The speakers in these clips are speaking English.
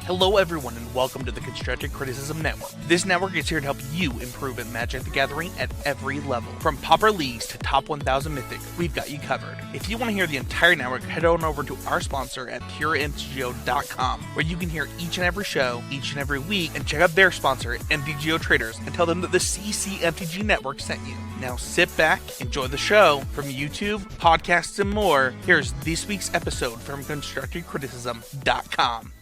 Hello everyone and welcome to the Constructive Criticism Network. This network is here to help you improve at Magic the Gathering at every level. From Pauper Leagues to Top 1000 Mythic, we've got you covered. If you want to hear the entire network, head on over to our sponsor at puremtgo.com, where you can hear each and every show, each and every week, and check out their sponsor, MTGO Traders, and tell them that the CCMTG Network sent you. Now sit back, enjoy the show. From YouTube, podcasts, and more, here's this week's episode from ConstructiveCriticism.com.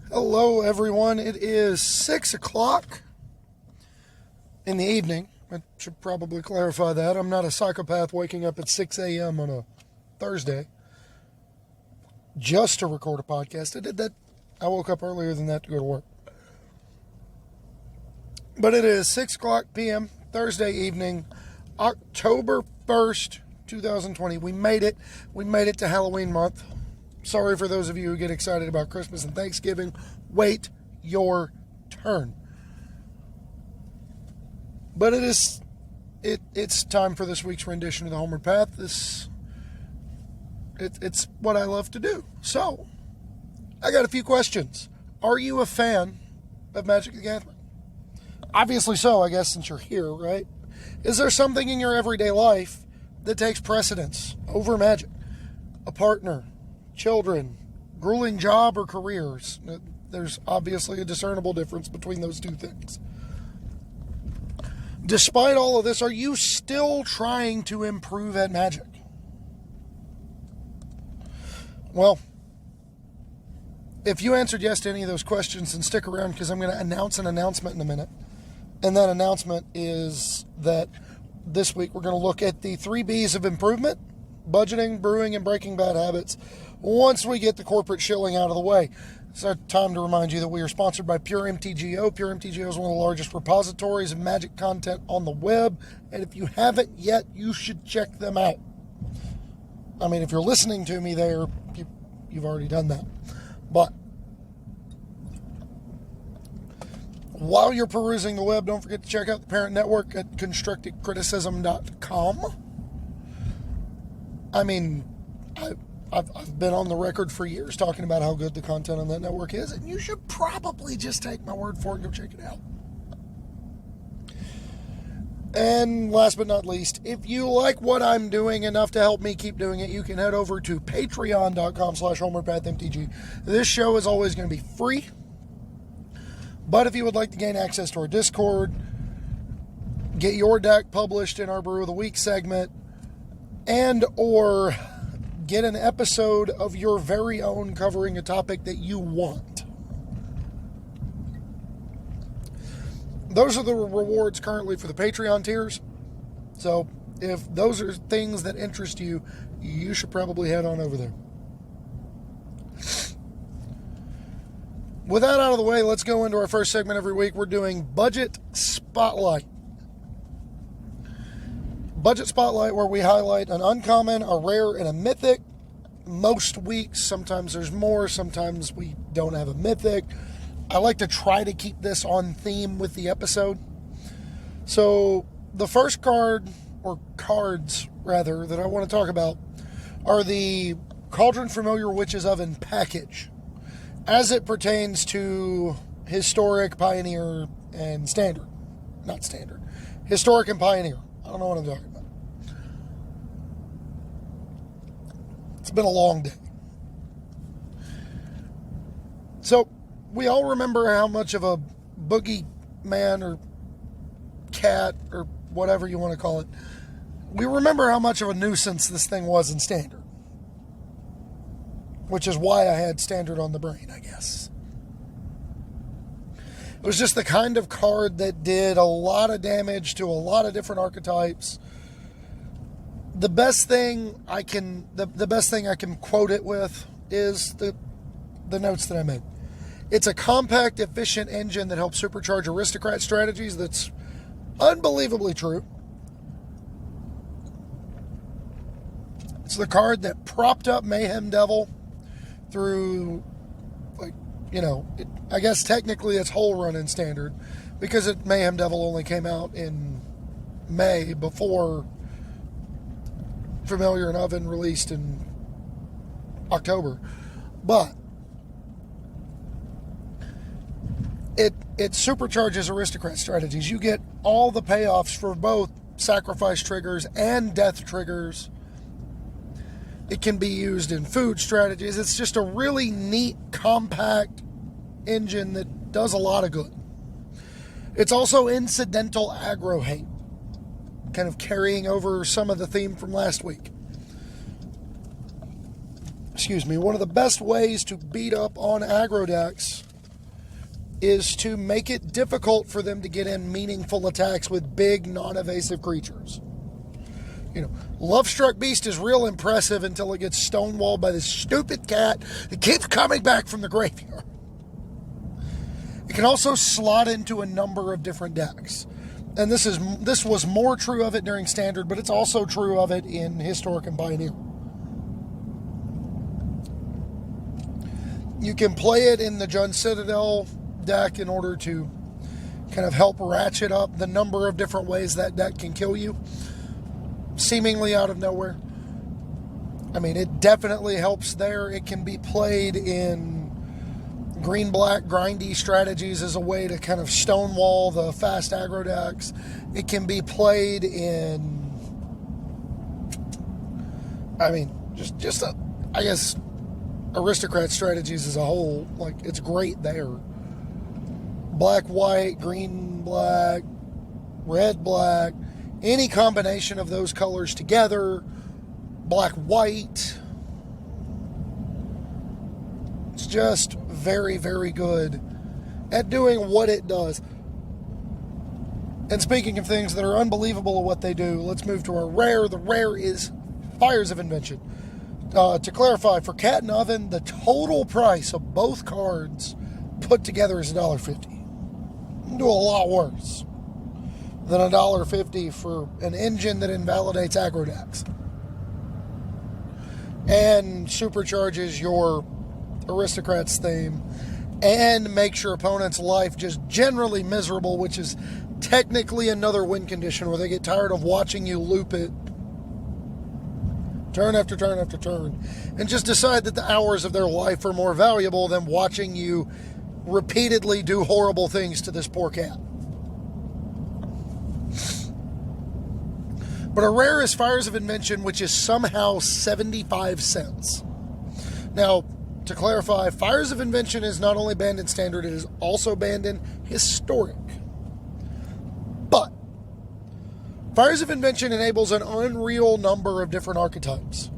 Hello, everyone. It is 6 o'clock in the evening. I should probably clarify that. I'm not a psychopath waking up at 6 a.m. on a Thursday just to record a podcast. I did that. I woke up earlier than that to go to work. But it is 6 o'clock p.m. Thursday evening, October 1st, 2020. We made it. We made it to Halloween month. Sorry for those of you who get excited about Christmas and Thanksgiving. Wait your turn. But it's time for this week's rendition of the Homeward Path. It's what I love to do. So, I got a few questions. Are you a fan of Magic the Gathering? Obviously so, I guess, since you're here, right? Is there something in your everyday life that takes precedence over Magic? A partner, children, grueling job, or careers? There's obviously a discernible difference between those two things. Despite all of this, are you still trying to improve at Magic? Well, if you answered yes to any of those questions, then stick around because I'm going to announce an announcement in a minute. And that announcement is that this week we're going to look at the 3 B's of improvement: budgeting, brewing, and breaking bad habits, once we get the corporate shilling out of the way. It's our time to remind you that we are sponsored by Pure MTGO. Pure MTGO is one of the largest repositories of Magic content on the web, and if you haven't yet, you should check them out. I mean, if you're listening to me there, you've already done that. But while you're perusing the web, don't forget to check out the parent network at constructivecriticism.com. I mean, I've been on the record for years talking about how good the content on that network is, and you should probably just take my word for it and go check it out. And last but not least, if you like what I'm doing enough to help me keep doing it, you can head over to patreon.com/HomewardPathMTG. This show is always going to be free, but if you would like to gain access to our Discord, get your deck published in our Brew of the Week segment, and or get an episode of your very own covering a topic that you want. Those are the rewards currently for the Patreon tiers. So if those are things that interest you, you should probably head on over there. With that out of the way, let's go into our first segment every week. We're doing Budget Spotlight. Budget Spotlight, where we highlight an uncommon, a rare, and a mythic. Most weeks, sometimes there's more, sometimes we don't have a mythic. I like to try to keep this on theme with the episode. So, the first card, or cards rather, that I want to talk about are the Cauldron Familiar Witch's Oven package, as it pertains to Historic, Pioneer, and Standard. Not Standard. Historic and Pioneer. I don't know what I'm talking about. It's been a long day. So, we all remember how much of a boogeyman or cat or whatever you want to call it. We remember how much of a nuisance this thing was in Standard. Which is why I had Standard on the brain, I guess. It was just the kind of card that did a lot of damage to a lot of different archetypes. The best thing I can quote it with is the notes that I made. It's a compact, efficient engine that helps supercharge aristocrat strategies. That's unbelievably true. It's the card that propped up Mayhem Devil through, I guess technically its whole run in Standard, because Mayhem Devil only came out in May before Familiar and Oven released in October. But it supercharges aristocrat strategies. You get all the payoffs for both sacrifice triggers and death triggers. It can be used in food strategies. It's just a really neat, compact engine that does a lot of good. It's also incidental aggro hate, kind of carrying over some of the theme from last week. Excuse me. One of the best ways to beat up on aggro decks is to make it difficult for them to get in meaningful attacks with big, non-evasive creatures. You know, Lovestruck Beast is real impressive until it gets stonewalled by this stupid cat that keeps coming back from the graveyard. It can also slot into a number of different decks. And this was more true of it during Standard, but it's also true of it in Historic and Pioneer. You can play it in the Jund Citadel deck in order to kind of help ratchet up the number of different ways that deck can kill you, seemingly out of nowhere. I mean, it definitely helps there. It can be played in green-black grindy strategies as a way to kind of stonewall the fast aggro decks. It can be played in, I mean, just I guess, aristocrat strategies as a whole. Like, it's great there. Black, white, green, black, red, black, any combination of those colors together, black, white. It's just very, very good at doing what it does. And speaking of things that are unbelievable at what they do, let's move to our rare. The rare is Fires of Invention. To clarify, for Cat and Oven, the total price of both cards put together is $1.50. You can do a lot worse than $1.50 for an engine that invalidates aggro decks and supercharges your aristocrats theme and makes your opponent's life just generally miserable, which is technically another win condition where they get tired of watching you loop it turn after turn after turn and just decide that the hours of their life are more valuable than watching you repeatedly do horrible things to this poor cat. But a rare is Fires of Invention, which is somehow 75 cents. Now, to clarify, Fires of Invention is not only banned in Standard, it is also banned in Historic. But Fires of Invention enables an unreal number of different archetypes,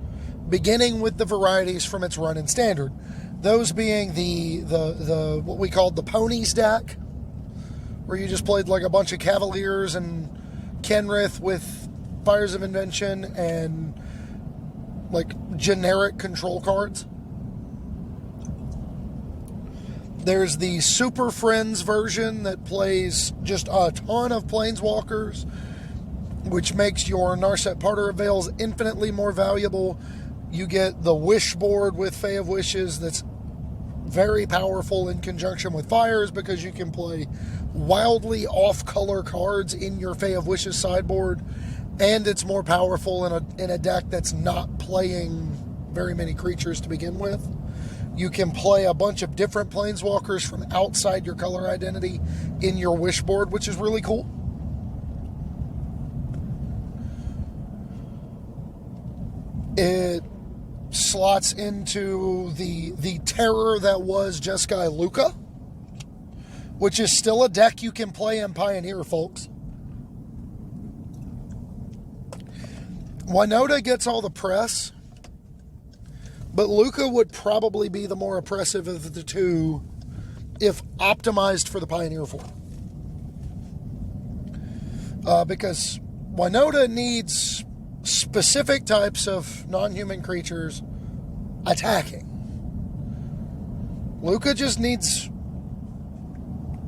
beginning with the varieties from its run in Standard. Those being the what we called the Ponies Deck, where you just played like a bunch of Cavaliers and Kenrith with Fires of Invention and like generic control cards. There's the Super Friends version that plays just a ton of Planeswalkers, which makes your Narset Parter of Veils infinitely more valuable. You get the Wish board with Fae of Wishes that's very powerful in conjunction with Fires because you can play wildly off-color cards in your Fae of Wishes sideboard, and it's more powerful in a deck that's not playing very many creatures to begin with. You can play a bunch of different Planeswalkers from outside your color identity in your Wish board, which is really cool. It slots into the terror that was Jeskai Luca, which is still a deck you can play in Pioneer, folks. Winota gets all the press, but Luca would probably be the more oppressive of the two if optimized for the Pioneer form. Because Winota needs specific types of non-human creatures attacking. Luca just needs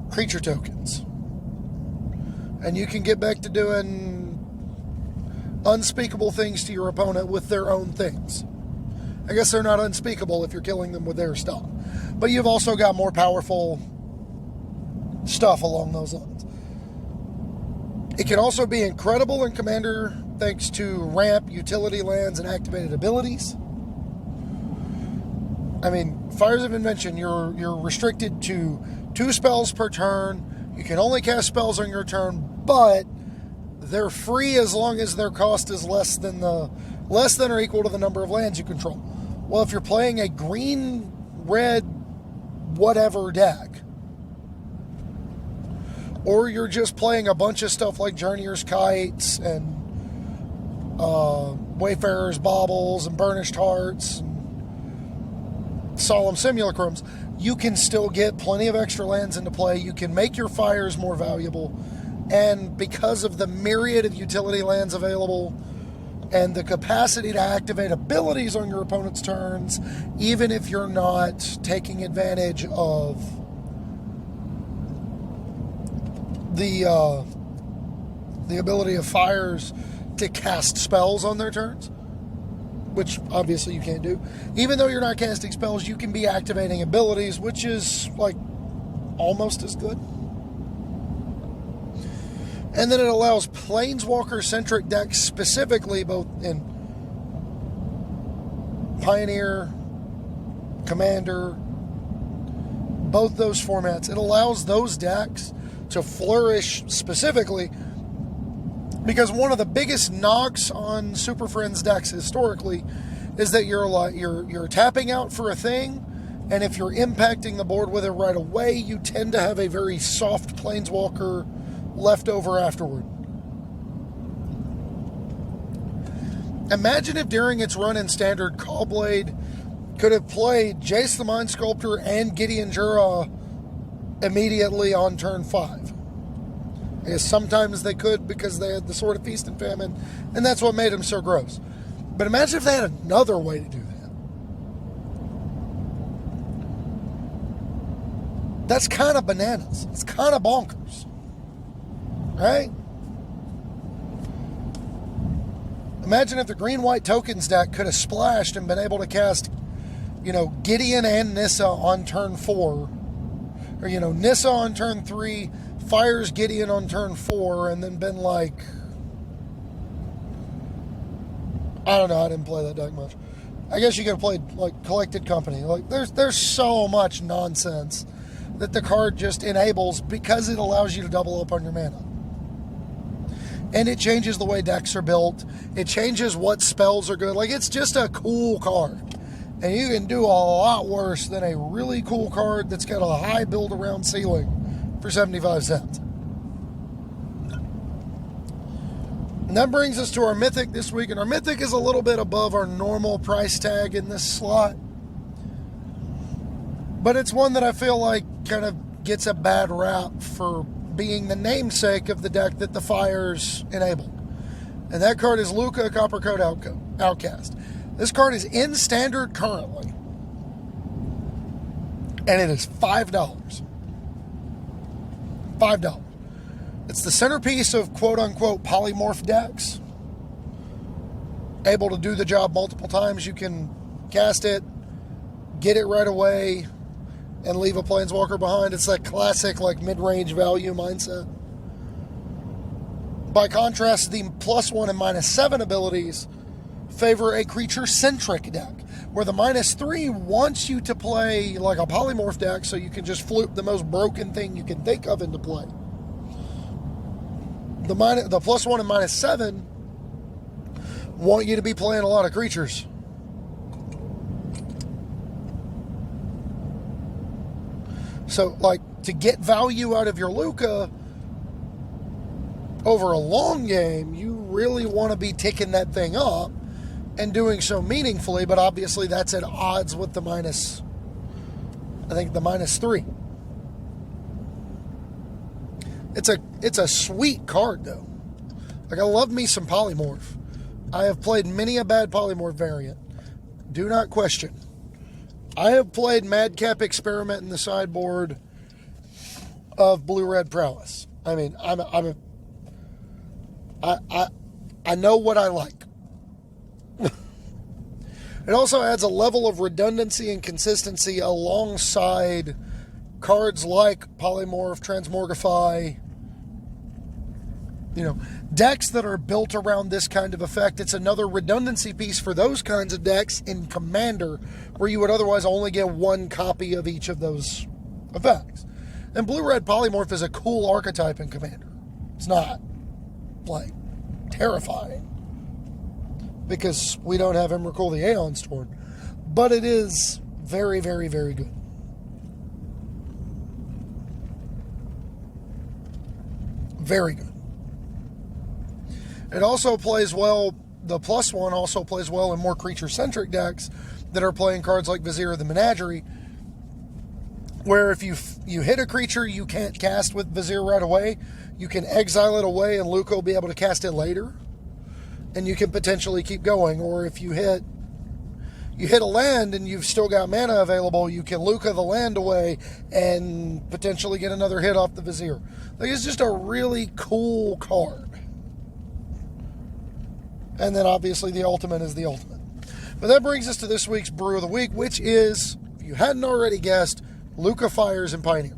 creature tokens. And you can get back to doing unspeakable things to your opponent with their own things. I guess they're not unspeakable if you're killing them with their stuff. But you've also got more powerful stuff along those lines. It can also be incredible in Commander thanks to ramp, utility lands, and activated abilities. I mean, Fires of Invention, you're restricted to 2 spells per turn. You can only cast spells on your turn, but they're free as long as their cost is less than or equal to the number of lands you control. Well, if you're playing a green, red, whatever deck, or you're just playing a bunch of stuff like Journeyer's Kites and Wayfarer's Baubles and Burnished Hearts and Solemn Simulacrums, you can still get plenty of extra lands into play. You can make your fires more valuable, and because of the myriad of utility lands available and the capacity to activate abilities on your opponent's turns, even if you're not taking advantage of the ability of fires to cast spells on their turns, which obviously you can't do. Even though you're not casting spells, you can be activating abilities, which is like almost as good. And then it allows Planeswalker-centric decks, specifically both in Pioneer, Commander, both those formats. It allows those decks to flourish specifically because one of the biggest knocks on Super Friends decks historically is that you're tapping out for a thing, and if you're impacting the board with it right away, you tend to have a very soft Planeswalker left over afterward. Imagine if during its run in Standard, Caw-Blade could have played Jace the Mind Sculptor and Gideon Jura immediately on turn 5. I guess sometimes they could because they had the Sword of Feast and Famine, and that's what made them so gross. But imagine if they had another way to do that. That's kind of bananas. It's kind of bonkers. Right? Imagine if the green-white tokens deck could have splashed and been able to cast, Gideon and Nissa on turn 4. Or, Nissa on turn 3, fires Gideon on turn 4, and then been like, I don't know, I didn't play that deck much. I guess you could have played like Collected Company. Like there's so much nonsense that the card just enables because it allows you to double up on your mana. And it changes the way decks are built. It changes what spells are good. Like, it's just a cool card. And you can do a lot worse than a really cool card that's got a high build around ceiling for 75 cents. And that brings us to our Mythic this week. And our Mythic is a little bit above our normal price tag in this slot. But it's one that I feel like kind of gets a bad rap for being the namesake of the deck that the Fires enabled. And that card is Luca, Coppercoat Outcast. This card is in Standard currently. And it is $5. $5. It's the centerpiece of quote-unquote polymorph decks. Able to do the job multiple times. You can cast it, get it right away, and leave a Planeswalker behind. It's that classic mid-range value mindset. By contrast, the +1 and -7 abilities favor a creature-centric deck, where the -3 wants you to play like a polymorph deck so you can just floop the most broken thing you can think of into play. The +1 and -7 want you to be playing a lot of creatures. So, to get value out of your Luca over a long game, you really want to be ticking that thing up and doing so meaningfully, but obviously that's at odds with the -3. It's a sweet card, though. I love me some polymorph. I have played many a bad polymorph variant. Do not question. I have played Madcap Experiment in the sideboard of Blue-Red Prowess. I mean, I know what I like. It also adds a level of redundancy and consistency alongside cards like Polymorph, Transmorgify, decks that are built around this kind of effect. It's another redundancy piece for those kinds of decks in Commander, where you would otherwise only get one copy of each of those effects. And blue-red polymorph is a cool archetype in Commander. It's not, like, terrifying, because we don't have Emrakul the Aeon Storm. But it is very, very, very good. Very good. It also plays well, the +1 also plays well in more creature-centric decks that are playing cards like Vizier of the Menagerie, where if you hit a creature you can't cast with Vizier right away, you can exile it away and Luca will be able to cast it later, and you can potentially keep going. Or if you hit a land and you've still got mana available, you can Luca the land away and potentially get another hit off the Vizier. Like, it's just a really cool card. And then obviously the ultimate is the ultimate. But that brings us to this week's Brew of the Week, which is, if you hadn't already guessed, Luca Fires and Pioneer.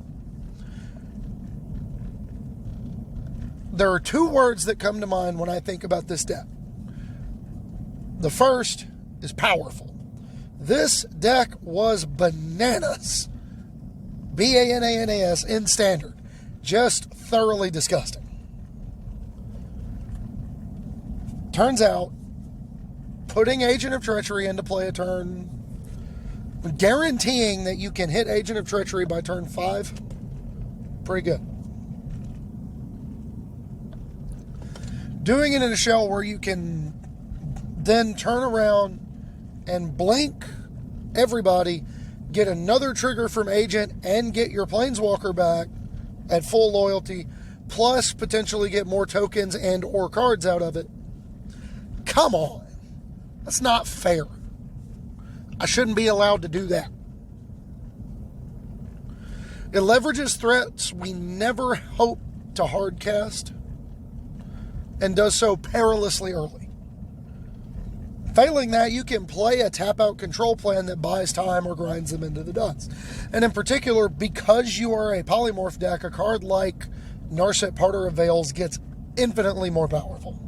There are two words that come to mind when I think about this deck. The first is powerful. This deck was bananas. Bananas in Standard. Just thoroughly disgusting. Turns out, putting Agent of Treachery into play a turn, guaranteeing that you can hit Agent of Treachery by turn 5, pretty good. Doing it in a shell where you can then turn around and blink everybody, get another trigger from Agent, and get your Planeswalker back at full loyalty, plus potentially get more tokens and or cards out of it. Come on. That's not fair. I shouldn't be allowed to do that. It leverages threats we never hope to hardcast, and does so perilously early. Failing that, you can play a tap-out control plan that buys time or grinds them into the dust. And in particular, because you are a polymorph deck, a card like Narset Parter of Veils gets infinitely more powerful.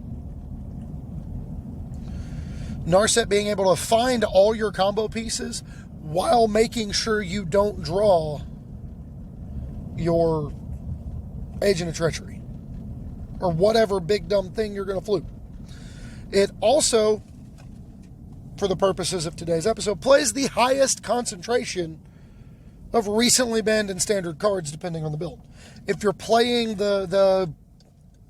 Narset being able to find all your combo pieces while making sure you don't draw your Agent of Treachery or whatever big dumb thing you're going to fluke. It also, for the purposes of today's episode, plays the highest concentration of recently banned and standard cards depending on the build. If you're playing the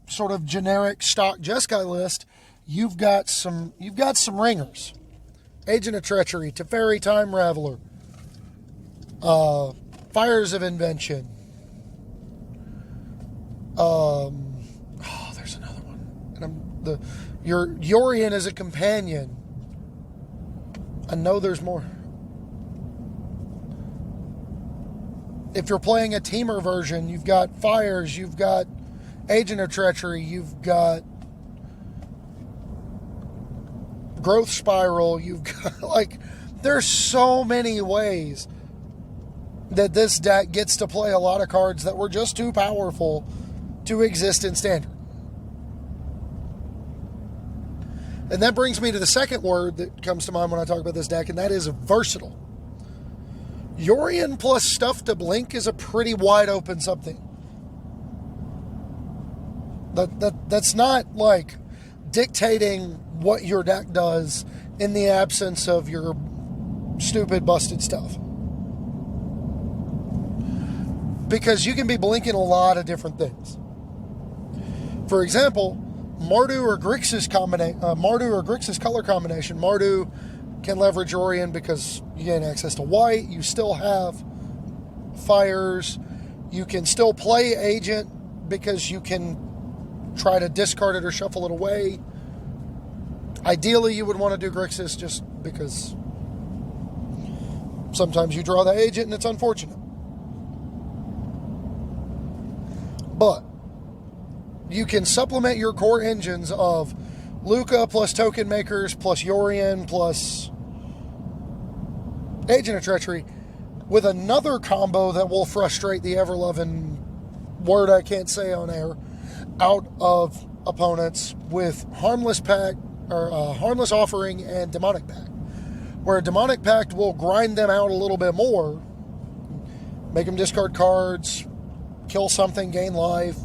sort of generic stock Jeskai list, you've got some ringers. Agent of Treachery, Teferi Time Raveler, Fires of Invention. There's another one. And your Yorion as a companion. I know there's more. If you're playing a teamer version, you've got Fires, you've got Agent of Treachery, you've got Growth Spiral, you've got, like, there's so many ways that this deck gets to play a lot of cards that were just too powerful to exist in Standard. And that brings me to the second word that comes to mind when I talk about this deck, and that is versatile. Yorion plus stuff to blink is a pretty wide open something. That's not like dictating what your deck does in the absence of your stupid busted stuff. Because you can be blinking a lot of different things. For example, Mardu or Grixis color combination. Mardu can leverage Yorion because you gain access to white. You still have Fires. You can still play Agent because you can try to discard it or shuffle it away. Ideally, you would want to do Grixis just because sometimes you draw the Agent and it's unfortunate. But you can supplement your core engines of Luca plus Token Makers plus Yorion plus Agent of Treachery with another combo that will frustrate the ever-loving word I can't say on air out of opponents with Harmless Pact or Harmless Offering and Demonic Pact, where Demonic Pact will grind them out a little bit more, make them discard cards, kill something, gain life.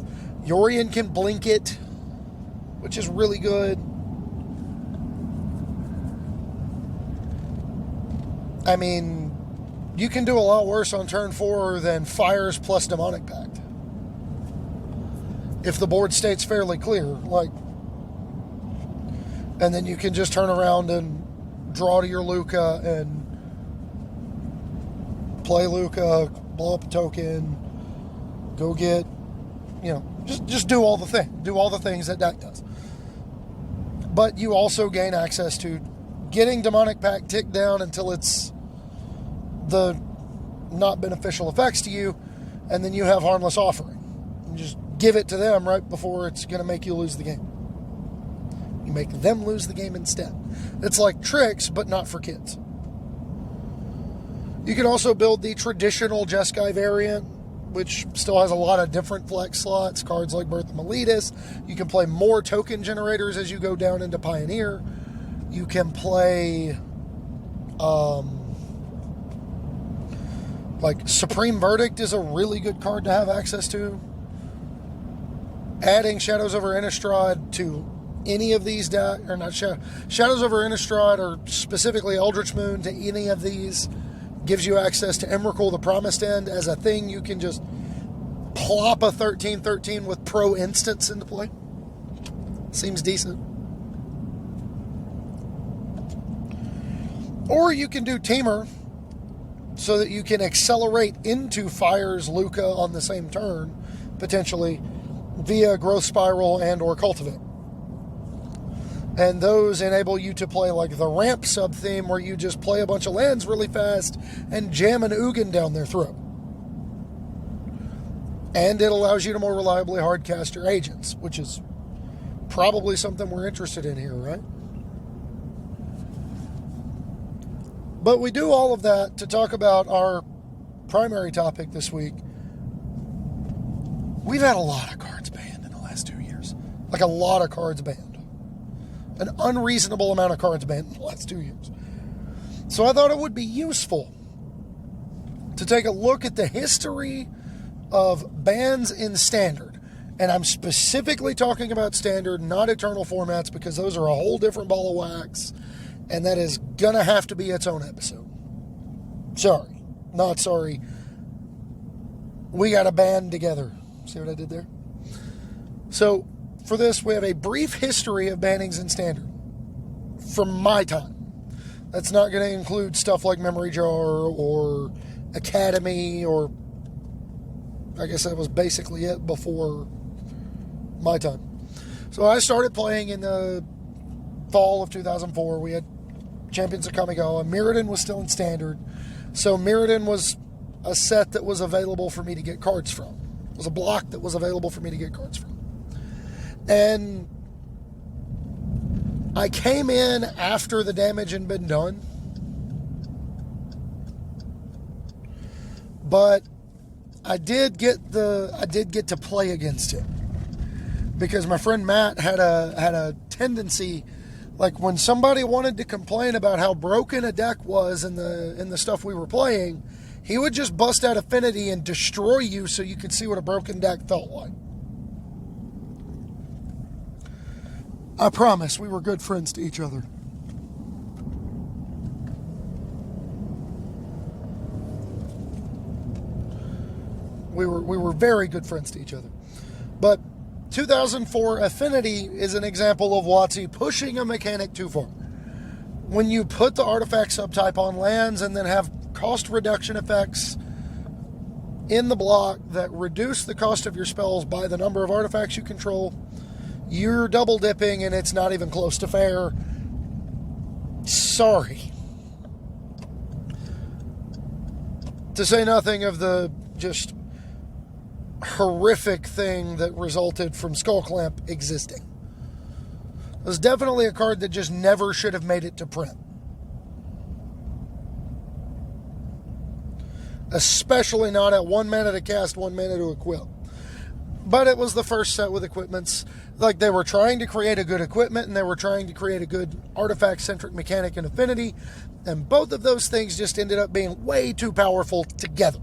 Yorion can blink it, which is really good. I mean, you can do a lot worse on turn 4 than Fires plus Demonic Pact. If the board states fairly clear, and then you can just turn around and draw to your Luca and play Luca, blow up a token, go get, just do all the things that deck does. But you also gain access to getting Demonic Pact ticked down until it's the not beneficial effects to you, and then you have Harmless Offering. You just give it to them right before it's going to make you lose the game. You make them lose the game instead. It's like Tricks, but not for kids. You can also build the traditional Jeskai variant, which still has a lot of different flex slots, cards like Birth of Meletus. You can play more token generators as you go down into Pioneer. You can play Supreme Verdict is a really good card to have access to. Adding Shadows over Innistrad to any of these decks, or not Shadows over Innistrad, or specifically Eldritch Moon to any of these, gives you access to Emrakul the Promised End as a thing. You can just plop a 13/13 with pro instants into play. Seems decent. Or you can do Tamer so that you can accelerate into Fire's Luca on the same turn, potentially, via Growth Spiral and or Cultivate. And those enable you to play like the ramp sub-theme, where you just play a bunch of lands really fast and jam an Ugin down their throat. And it allows you to more reliably hardcast your agents, which is probably something we're interested in here, right? But we do all of that to talk about our primary topic this week. We've had a lot of cards banned in the last 2 years. Like a lot of cards banned. An unreasonable amount of cards banned in the last 2 years. So I thought it would be useful to take a look at the history of bans in Standard. And I'm specifically talking about Standard, not Eternal formats, because those are a whole different ball of wax. And that is going to have to be its own episode. Sorry. Not sorry. We got a band together. See what I did there? So, for this, we have a brief history of bannings in Standard. From my time. That's not going to include stuff like Memory Jar or Academy, or I guess that was basically it before my time. So I started playing in the fall of 2004. We had Champions of Kamigawa. Mirrodin was still in Standard. So Mirrodin was a set that was available for me to get cards from. It was a block that was available for me to get cards from. And I came in after the damage had been done. But I did get to play against it. Because my friend Matt had a tendency, like when somebody wanted to complain about how broken a deck was in the stuff we were playing, he would just bust out Affinity and destroy you so you could see what a broken deck felt like. I promise we were good friends to each other. We were very good friends to each other. But 2004 Affinity is an example of WotC pushing a mechanic too far. When you put the artifact subtype on lands and then have cost reduction effects in the block that reduce the cost of your spells by the number of artifacts you control, you're double dipping and it's not even close to fair. Sorry. To say nothing of the just horrific thing that resulted from Skullclamp existing. It was definitely a card that just never should have made it to print. Especially not at 1 mana to cast, 1 mana to equip. But it was the first set with equipments. Like, they were trying to create a good equipment, and they were trying to create a good artifact-centric mechanic and Affinity, and both of those things just ended up being way too powerful together.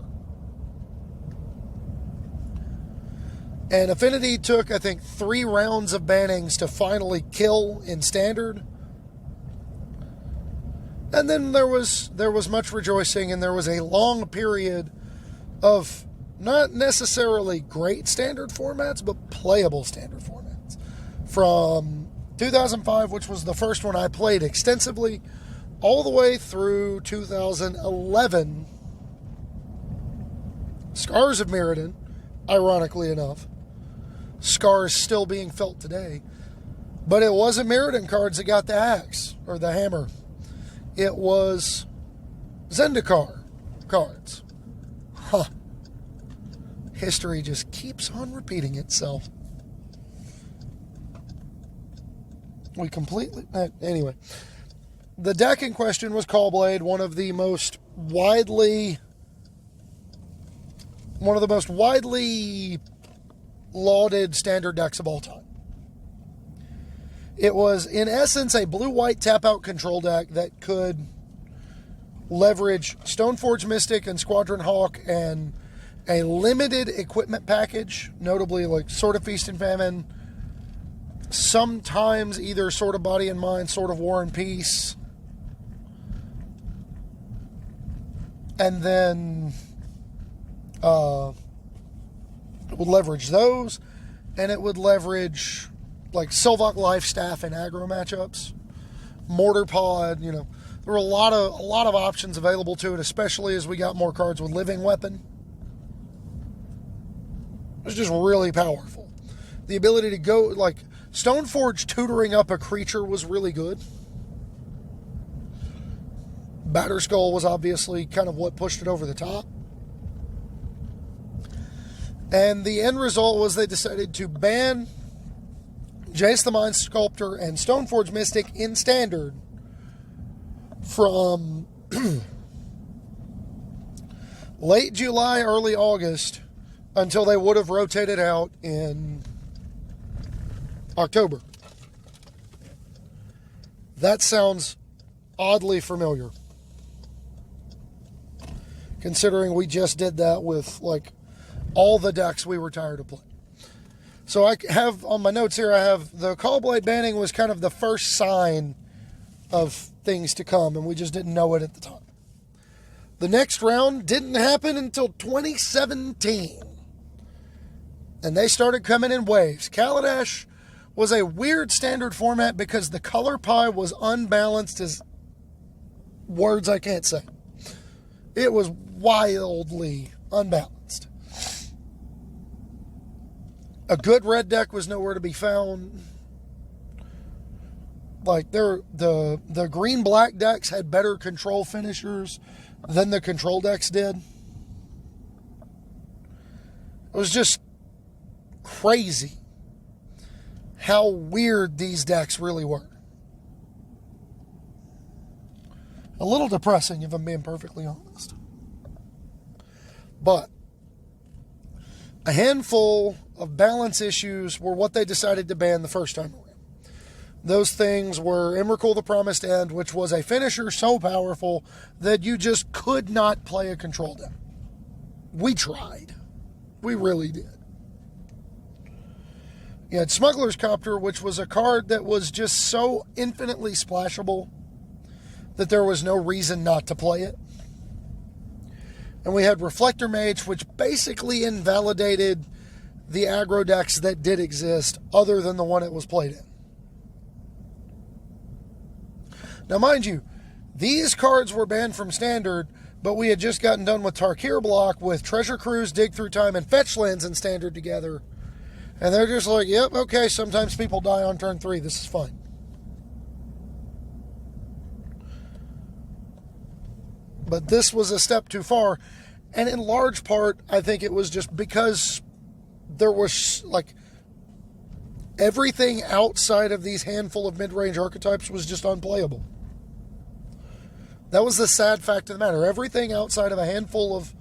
And Affinity took, I think, 3 rounds of bannings to finally kill in Standard. And then there was much rejoicing, and there was a long period of not necessarily great Standard formats, but playable Standard formats. From 2005, which was the first one I played extensively, all the way through 2011, Scars of Mirrodin, ironically enough. Scars still being felt today. But it wasn't Mirrodin cards that got the axe, or the hammer. It was Zendikar cards. Huh. History just keeps on repeating itself. We completely... Anyway. The deck in question was Callblade, one of the most widely lauded Standard decks of all time. It was, in essence, a blue-white tap-out control deck that could leverage Stoneforge Mystic and Squadron Hawk and a limited equipment package, notably like Sword of Feast and Famine, sometimes either Sword of Body and Mind, Sword of War and Peace, and then it would leverage those, and it would leverage like Sylvok Lifestaff and aggro matchups, Mortar Pod. There were a lot of options available to it, especially as we got more cards with Living Weapon. It was just really powerful. The ability to go like Stoneforge tutoring up a creature was really good. Batterskull was obviously kind of what pushed it over the top. And the end result was they decided to ban Jace the Mind Sculptor and Stoneforge Mystic in Standard from late July, early August, until they would have rotated out in October. That sounds oddly familiar, considering we just did that with like all the decks we were tired of playing. So I have on my notes here, I have the Callblade banning was kind of the first sign of things to come, and we just didn't know it at the time. The next round didn't happen until 2017, and they started coming in waves. Kaladesh was a weird Standard format because the color pie was unbalanced as words I can't say. It was wildly unbalanced. A good red deck was nowhere to be found. Like the green-black decks had better control finishers than the control decks did. It was just crazy how weird these decks really were. A little depressing, if I'm being perfectly honest. But a handful of balance issues were what they decided to ban the first time around. Those things were Emrakul the Promised End, which was a finisher so powerful that you just could not play a control deck. We tried. We really did. You had Smuggler's Copter, which was a card that was just so infinitely splashable that there was no reason not to play it. And we had Reflector Mage, which basically invalidated the aggro decks that did exist other than the one it was played in. Now, mind you, these cards were banned from Standard, but we had just gotten done with Tarkir block with Treasure Cruise, Dig Through Time, and Fetch Lands in Standard together. And they're just like, yep, okay, sometimes people die on turn 3. This is fine. But this was a step too far. And in large part, I think it was just because there was, like, everything outside of these handful of mid-range archetypes was just unplayable. That was the sad fact of the matter. Everything outside of a handful of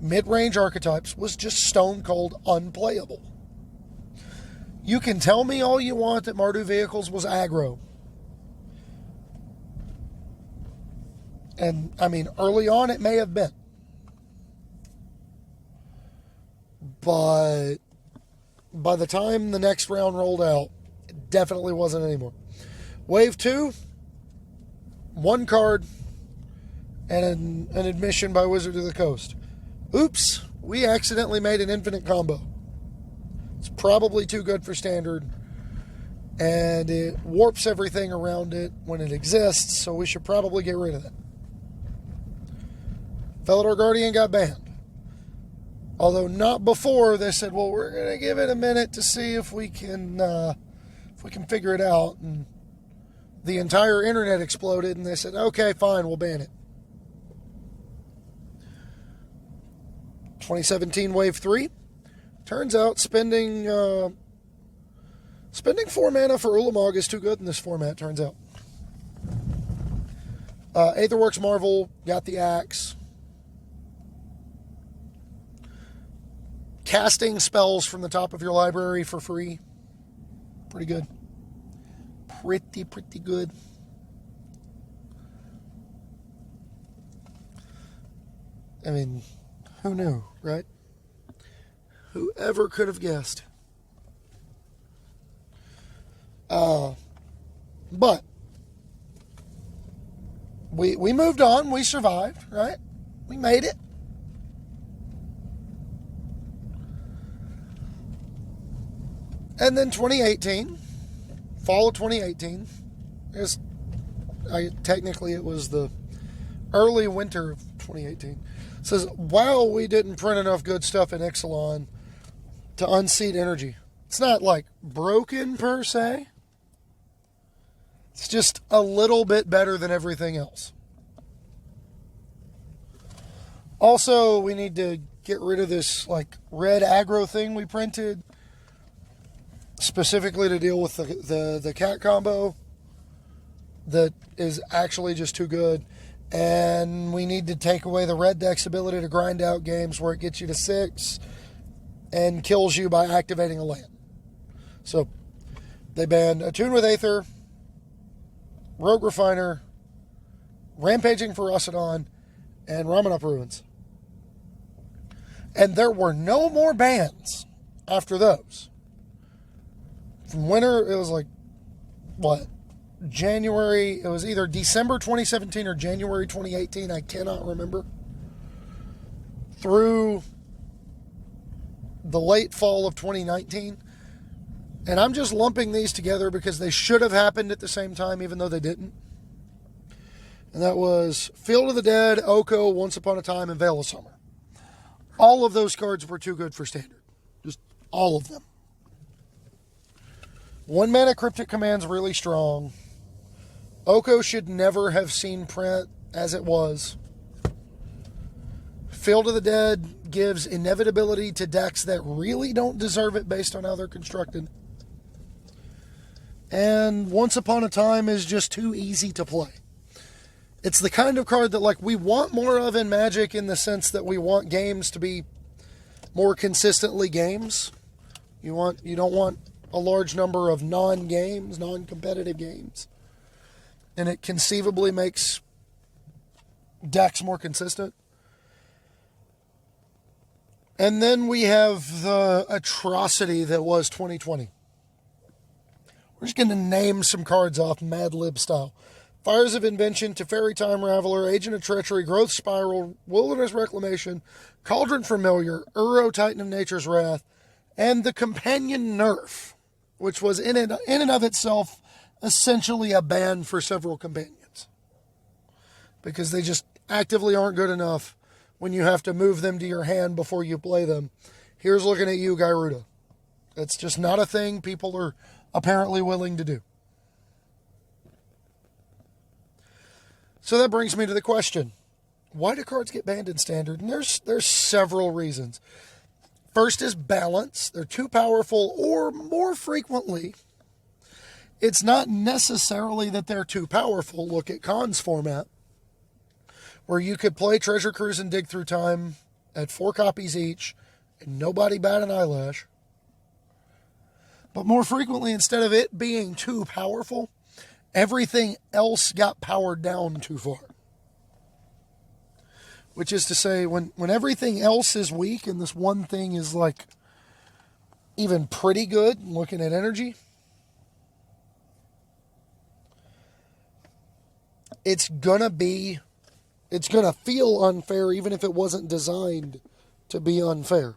mid-range archetypes was just stone cold unplayable. You can tell me all you want that Mardu Vehicles was aggro. And, I mean, early on it may have been. But by the time the next round rolled out, it definitely wasn't anymore. Wave 2, 1 card, and an admission by Wizard of the Coast. Oops, we accidentally made an infinite combo. It's probably too good for standard, and it warps everything around it when it exists, so we should probably get rid of it. Felidor Guardian got banned. Although not before they said, well, we're going to give it a minute to see if we can figure it out. And the entire internet exploded, and they said, okay, fine, we'll ban it. 2017 Wave 3. Turns out spending 4 mana for Ulamog is too good in this format, turns out. Aetherworks Marvel got the axe. Casting spells from the top of your library for free. Pretty good. Pretty good. I mean, who knew, right? Whoever could have guessed? But we moved on. We survived, right? We made it. And then 2018, fall of 2018, technically it was the early winter of 2018, says, wow, we didn't print enough good stuff in Ixalan to unseat energy. It's not like broken per se. It's just a little bit better than everything else. Also, we need to get rid of this like red aggro thing we printed, specifically to deal with the cat combo that is actually just too good. And we need to take away the red deck's ability to grind out games where it gets you to 6 and kills you by activating a land. So they banned Attune with Aether, Rogue Refiner, Rampaging Ferocidon, and Ramunap Ruins. And there were no more bans after those. From winter, it was like, what? January, it was either December 2017 or January 2018, I cannot remember. Through the late fall of 2019. And I'm just lumping these together because they should have happened at the same time, even though they didn't. And that was Field of the Dead, Oko, Once Upon a Time, and Veil of Summer. All of those cards were too good for standard. Just all of them. 1 mana Cryptic Command's really strong. Oko should never have seen print as it was. Field of the Dead gives inevitability to decks that really don't deserve it based on how they're constructed. And Once Upon a Time is just too easy to play. It's the kind of card that like we want more of in Magic, in the sense that we want games to be more consistently games. You don't want a large number of non-games, non-competitive games. And it conceivably makes decks more consistent. And then we have the atrocity that was 2020. We're just going to name some cards off Mad Lib style. Fires of Invention, Teferi Time Raveler, Agent of Treachery, Growth Spiral, Wilderness Reclamation, Cauldron Familiar, Uro Titan of Nature's Wrath, and the Companion Nerf, which was in and of itself essentially a ban for several companions. Because they just actively aren't good enough when you have to move them to your hand before you play them. Here's looking at you, Gyruda. It's just not a thing people are apparently willing to do. So that brings me to the question, why do cards get banned in Standard? And there's several reasons. First is balance. They're too powerful, or more frequently, it's not necessarily that they're too powerful. Look at Khan's format, where you could play Treasure Cruise and Dig Through Time at 4 copies each, and nobody bat an eyelash. But more frequently, instead of it being too powerful, everything else got powered down too far. Which is to say, when everything else is weak and this one thing is like even pretty good looking at energy, it's going to feel unfair even if it wasn't designed to be unfair.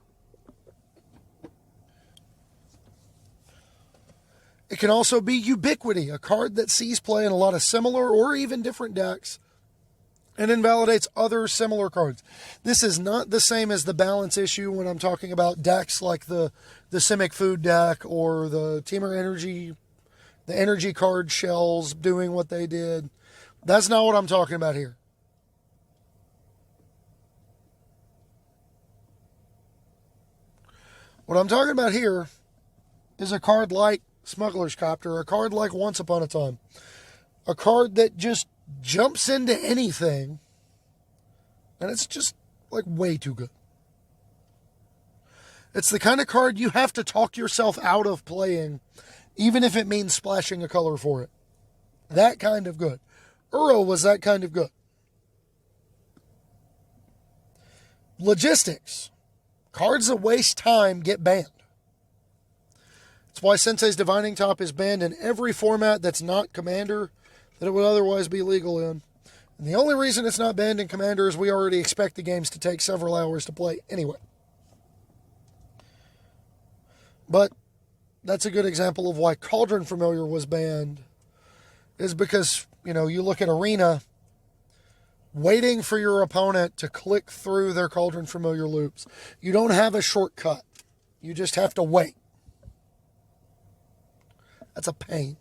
It can also be Ubiquity, a card that sees play in a lot of similar or even different decks and invalidates other similar cards. This is not the same as the balance issue when I'm talking about decks like the Simic Food deck or the Teamer Energy, the energy card shells doing what they did. That's not what I'm talking about here. What I'm talking about here is a card like Smuggler's Copter, a card like Once Upon a Time, a card that just jumps into anything, and it's just like way too good. It's the kind of card you have to talk yourself out of playing, even if it means splashing a color for it. That kind of good. Uro was that kind of good. Logistics. Cards that waste time get banned. That's why Sensei's Divining Top is banned in every format that's not Commander that it would otherwise be legal in. And the only reason it's not banned in Commander is we already expect the games to take several hours to play anyway. But that's a good example of why Cauldron Familiar was banned, is because, you look at Arena, waiting for your opponent to click through their Cauldron Familiar loops. You don't have a shortcut. You just have to wait. That's a pain.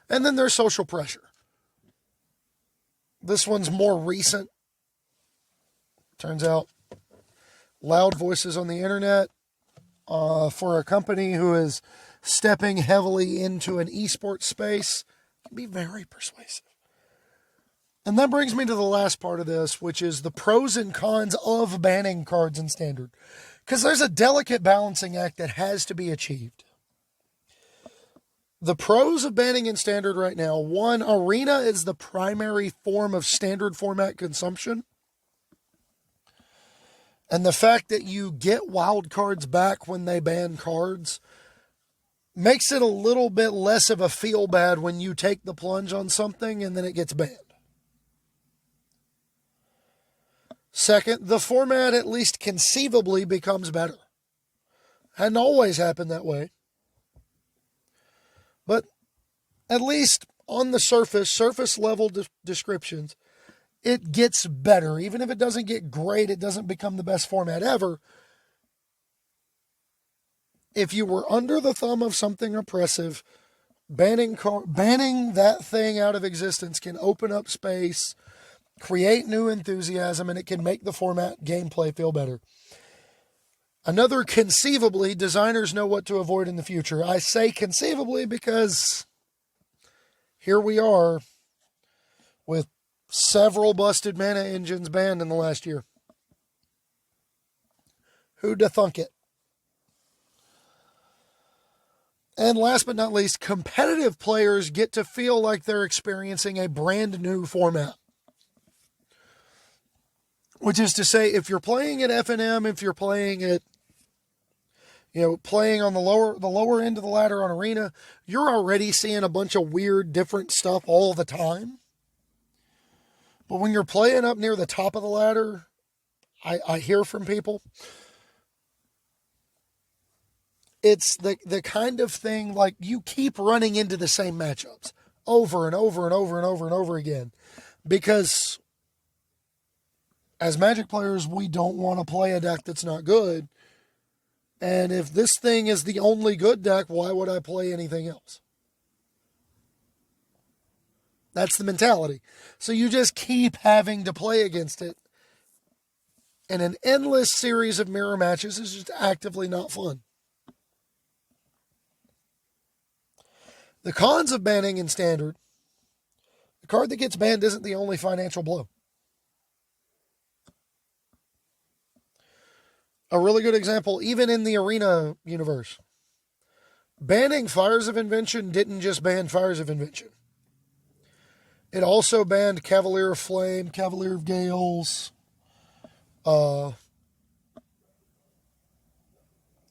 And then there's social pressure. This one's more recent. Turns out, loud voices on the internet for a company who is stepping heavily into an esports space can be very persuasive. And that brings me to the last part of this, which is the pros and cons of banning cards in Standard. Because there's a delicate balancing act that has to be achieved. The pros of banning in Standard right now: one, Arena is the primary form of Standard format consumption. And the fact that you get wild cards back when they ban cards makes it a little bit less of a feel bad when you take the plunge on something and then it gets banned. Second, the format at least conceivably becomes better. Hadn't always happened that way. But at least on the surface level descriptions, it gets better. Even if it doesn't get great, it doesn't become the best format ever. If you were under the thumb of something oppressive, banning that thing out of existence can open up space, create new enthusiasm, and it can make the format gameplay feel better. Another, conceivably, designers know what to avoid in the future. I say conceivably because here we are with several busted mana engines banned in the last year. Who'd have thunk it? And last but not least, competitive players get to feel like they're experiencing a brand new format. Which is to say, if you're playing at FNM, if you're playing at, playing on the lower end of the ladder on Arena, you're already seeing a bunch of weird, different stuff all the time. But when you're playing up near the top of the ladder, I hear from people, it's the kind of thing like you keep running into the same matchups over and over and over and over and over again. Because as Magic players, we don't want to play a deck that's not good. And if this thing is the only good deck, why would I play anything else? That's the mentality. So you just keep having to play against it. And an endless series of mirror matches is just actively not fun. The cons of banning in Standard: the card that gets banned isn't the only financial blow. A really good example, even in the Arena universe. Banning Fires of Invention didn't just ban Fires of Invention. It also banned Cavalier of Flame, Cavalier of Gales,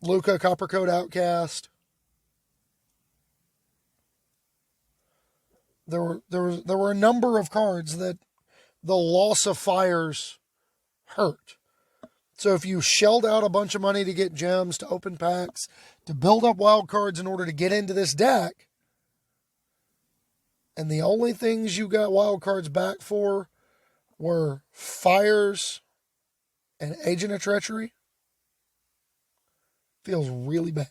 Luca, Copper Code Outcast. There were a number of cards that the loss of fires hurt. So if you shelled out a bunch of money to get gems, to open packs, to build up wild cards in order to get into this deck, and the only things you got wild cards back for were fires and Agent of Treachery, feels really bad.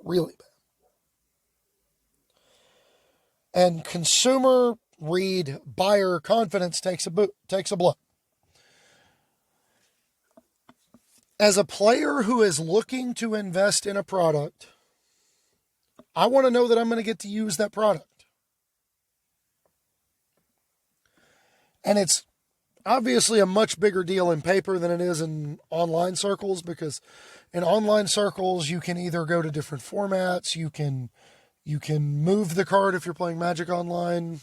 Really bad. And consumer read buyer confidence takes a blow. As a player who is looking to invest in a product, I want to know that I'm going to get to use that product. And it's obviously a much bigger deal in paper than it is in online circles, because in online circles you can either go to different formats, you can move the card if you're playing Magic Online,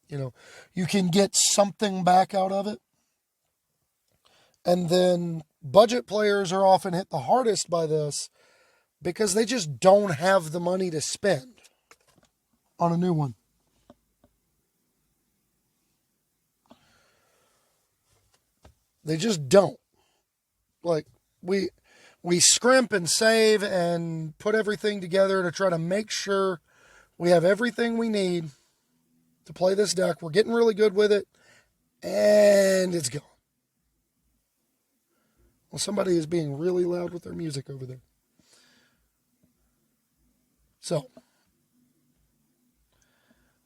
you can get something back out of it. And then budget players are often hit the hardest by this because they just don't have the money to spend on a new one. They just don't. Like, we scrimp and save and put everything together to try to make sure we have everything we need to play this deck. We're getting really good with it, and it's gone. Well, somebody is being really loud with their music over there. So,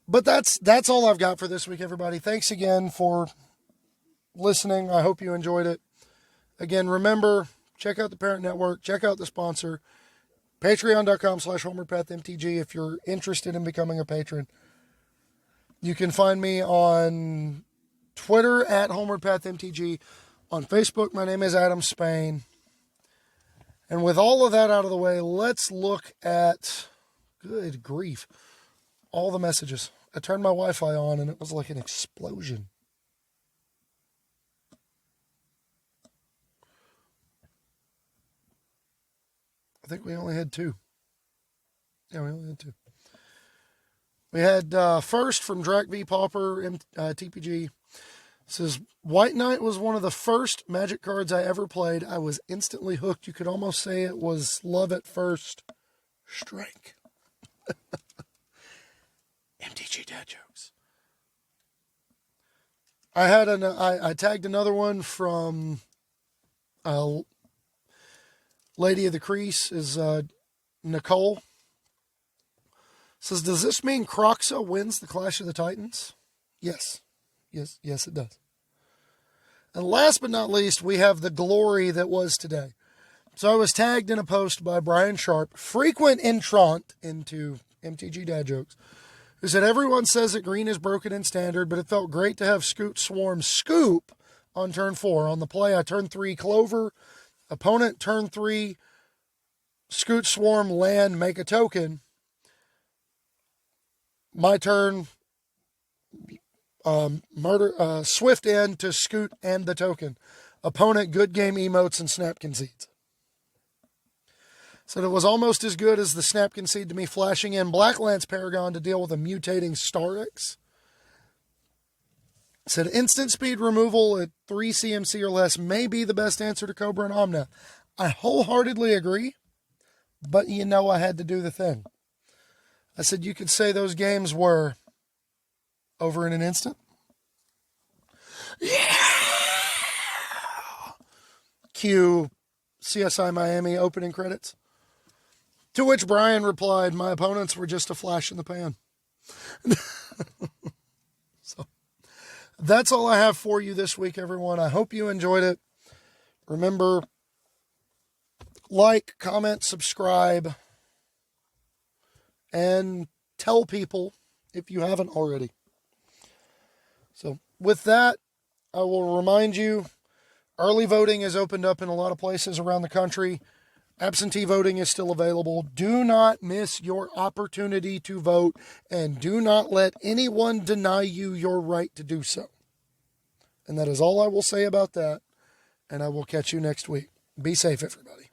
but that's all I've got for this week, everybody. Thanks again for listening. I hope you enjoyed it. Again, remember, check out the parent network, check out the sponsor, patreon.com/HomewardPathMTG if you're interested in becoming a patron. You can find me on Twitter at HomewardPathMTG. On Facebook, my name is Adam Spain. And with all of that out of the way, let's look at, good grief, all the messages. I turned my Wi-Fi on and it was like an explosion. I think we only had two. Yeah, we only had two. We had first from Drac V Pauper TPG. Says, White Knight was one of the first Magic cards I ever played. I was instantly hooked. You could almost say it was love at first strike. MTG dad jokes. I tagged another one from Lady of the Crease, is Nicole. Says, does this mean Croxa wins the Clash of the Titans? Yes. Yes, it does. And last but not least, we have the glory that was today. So I was tagged in a post by Brian Sharp, frequent entrant into MTG Dad Jokes, who said, everyone says that green is broken in standard, but it felt great to have Scoot Swarm scoop on turn 4. On the play, I turn 3 Clover. Opponent turn 3 Scoot Swarm land, make a token. My turn, Swift end to Scoot and the token. Opponent, good game emotes and snap concedes. Said it was almost as good as the snap concede to me flashing in Black Lance Paragon to deal with a mutating Starix. Said instant speed removal at 3 CMC or less may be the best answer to Cobra and Omna. I wholeheartedly agree, but I had to do the thing. I said you could say those games were over in an instant. Yeah! Cue CSI Miami opening credits. To which Brian replied, my opponents were just a flash in the pan. So, that's all I have for you this week, everyone. I hope you enjoyed it. Remember, like, comment, subscribe, and tell people if you haven't already. So, with that, I will remind you, early voting is opened up in a lot of places around the country. Absentee voting is still available. Do not miss your opportunity to vote, and do not let anyone deny you your right to do so. And that is all I will say about that. And I will catch you next week. Be safe, everybody.